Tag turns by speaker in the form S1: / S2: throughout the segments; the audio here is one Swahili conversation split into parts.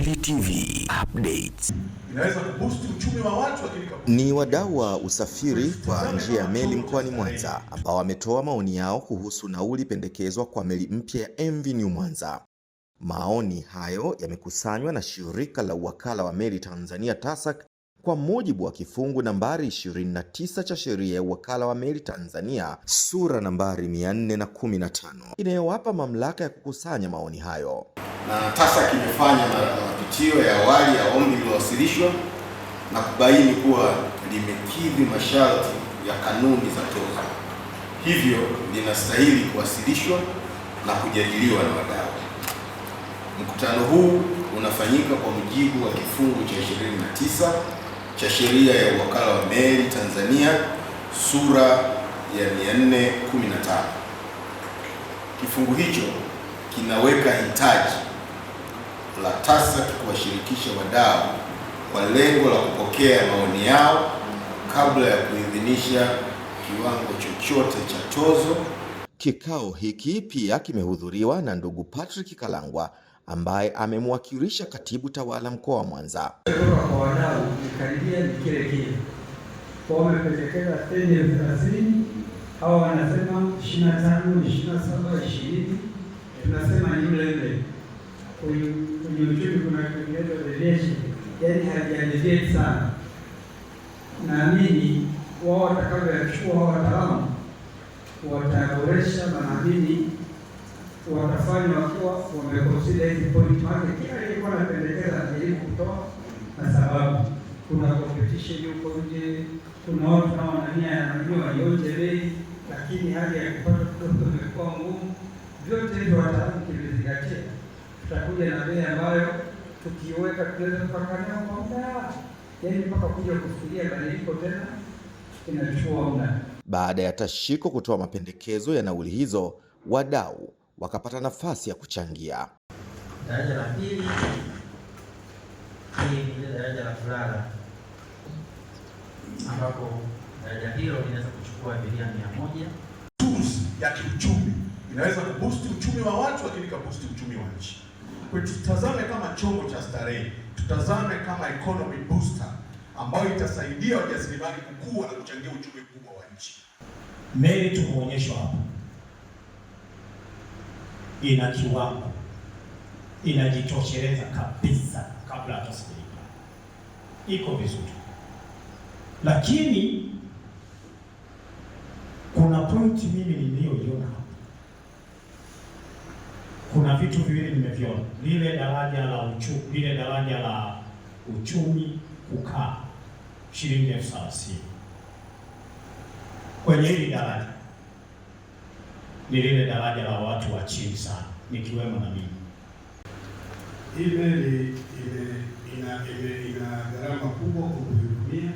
S1: Meli TV updates.
S2: Inaweza kuboost uchumi wa watu, lakini
S3: ni wadau wa usafiri kwa njia ya meli mkoani Mwanza ambao wametoa maoni yao kuhusu nauli pendekezwa kwa meli mpya ya MV New Mwanza. Maoni hayo yamekusanywa na shirika la uwakala wa meli Tanzania TASAC kwa mujibu wa kifungu nambari 29 cha sheria ya uwakala wa meli Tanzania sura nambari 415 inayowapa mamlaka ya kukusanya maoni hayo.
S4: Na TASAC imefanya mapitio ya awali ya ombi lililowasilishwa na kubaini kuwa limekidhi masharti ya kanuni za tozo, hivyo linastahili kuwasilishwa na kujadiliwa na wadau. Mkutano huu unafanyika kwa mujibu wa kifungu cha 29 cha sheria ya uwakala wa meli Tanzania sura ya 415. Kifungu hicho kinaweka hitaji la TASAC kuwashirikisha wadau kwa lengo la kupokea maoni yao kabla ya kuidhinisha kiwango chochote cha tozo.
S3: Kikao hiki pia kimehudhuriwa na ndugu Patrick Kalangwa ambaye amemwakilisha katibu tawala mkoa wa Mwanza.
S5: Kwa wadau nikaribia ni kile kwa wamependekeza stendi 30, hao wanasema 25, 27, 20, tunasema ni mle kwenye uchumi kuna kigezo deviation, yani hajadeviate sana. Naamini wao watakavyochukua wataalamu wataboresha, na naamini watafanya wakiwa wameconsider hizi point market. Kila ilikuwa napendekeza ili kutoa, na sababu kuna competition huko nje, kuna watu na wanania walionje bei, lakini hali ya kupata mtoto imekuwa ngumu. Vyote hivyo wataalamu kivizingatia, tutakuja na bei ambayo tukiweka tunaweza kupakania kwa muda, yani mpaka kuja kufikiria badiliko tena inachukua muda.
S3: Baada ya Tashiko kutoa mapendekezo ya nauli hizo, wadau wakapata nafasi ya kuchangia.
S6: Daraja la pili ni daraja la kulala, ambapo daraja hilo linaweza kuchukua abiria 100.
S2: tools ya kiuchumi inaweza kuboost uchumi wa watu, lakini kaboost uchumi wa nchi. Kwa hiyo tutazame kama chombo cha starehe, tutazame kama economy booster ambayo itasaidia wajasiriamali kukua na kuchangia uchumi mkubwa wa nchi.
S7: Meli tumeonyeshwa hapa ina kiwango, inajitosheleza kabisa kabla hata sijaipa, iko vizuri, lakini kuna pointi mimi niliyoiona hapa. Kuna vitu viwili nimeviona, lile daraja la uchumi kukaa shilingi 30,000 kwenye hili daraja ni lile daraja la watu wa chini sana, nikiwemo na mimi.
S8: Hii meli ina gharama kubwa kwa kuhudumia,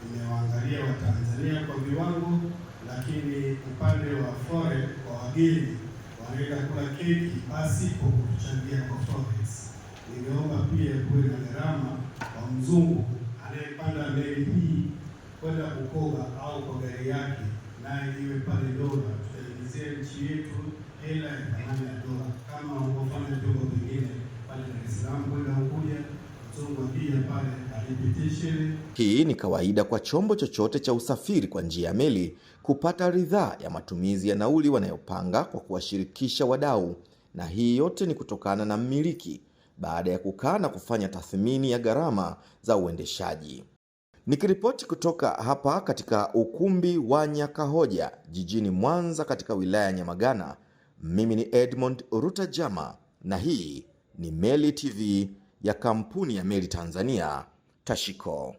S8: imewaangalia Watanzania kwa viwango, lakini upande wa foreign kwa wageni wanaenda kula keki basi kwa kuchangia kwa forex. Ningeomba pia kuwe na gharama kwa mzungu anayepanda meli hii kwenda kukoga au kwa gari yake, naye iwe pale dola, tutaingizia nchi yetu hela ya thamani ya dola, kama wanavyofanya vyombo vingine pale Dar es Salaam kwenda Unguja, mzungu pia pale alipitishe.
S3: Hii ni kawaida kwa chombo chochote cha usafiri kwa njia ya meli kupata ridhaa ya matumizi ya nauli wanayopanga kwa kuwashirikisha wadau, na hii yote ni kutokana na mmiliki baada ya kukaa na kufanya tathmini ya gharama za uendeshaji. Nikiripoti kutoka hapa katika ukumbi wa Nyakahoja jijini Mwanza katika wilaya ya Nyamagana, mimi ni Edmond Rutajama na hii ni Meli TV ya kampuni ya Meli Tanzania Tashiko.